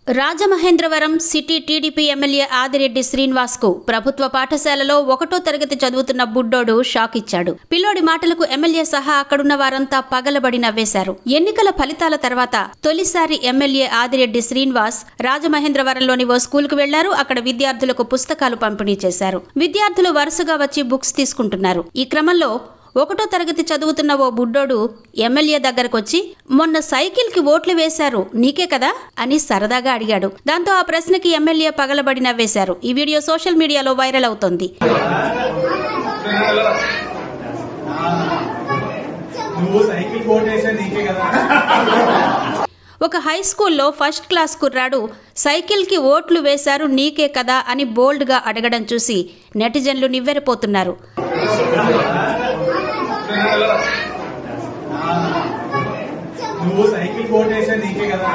Rajamahendravaram city TDP MLA Adireddy Srinivas కు ప్రభుత్వ పాఠశాలలో 1వ తరగతి చదువుతున్న బుడ్డోడు షాక్ ఇచ్చాడు. పిల్లోడి మాటలకు ఎమ్మెల్యే సహా అక్కడున్న వారంతా పగలబడి నవ్వేశారు. ఎన్నికల ఫలితాల తర్వాత తొలిసారి ఎమ్మెల్యే ఆదిరెడ్డి శ్రీనివాస్ రాజమహేంద్రవరంలోని ఓ స్కూల్కు వెళ్లారు. అక్కడ విద్యార్థులకు పుస్తకాలు పంపిణీ చేశారు. విద్యార్థులు వరుసగా వచ్చి బుక్స్ తీసుకుంటున్నారు. ఈ క్రమంలో 1వ తరగతి చదువుతున్న ఓ బుడ్డోడు ఎమ్మెల్యే దగ్గరకొచ్చి, మొన్న సైకిల్ కి ఓట్లు వేశారు నీకే కదా అని సరదాగా అడిగాడు. దాంతో ఆ ప్రశ్నకి ఎమ్మెల్యే పగలబడి నవ్వేశారు. ఈ వీడియో సోషల్ మీడియాలో వైరల్ అవుతోంది. ఒక హై స్కూల్లో ఫస్ట్ క్లాస్ కుర్రాడు సైకిల్ కి ఓట్లు వేశారు నీకే కదా అని బోల్డ్ గా అడగడం చూసి నెటిజన్లు నివ్వెరపోతున్నారు. నువ్వు సైకిల్ కోటేసా నీకే కదా.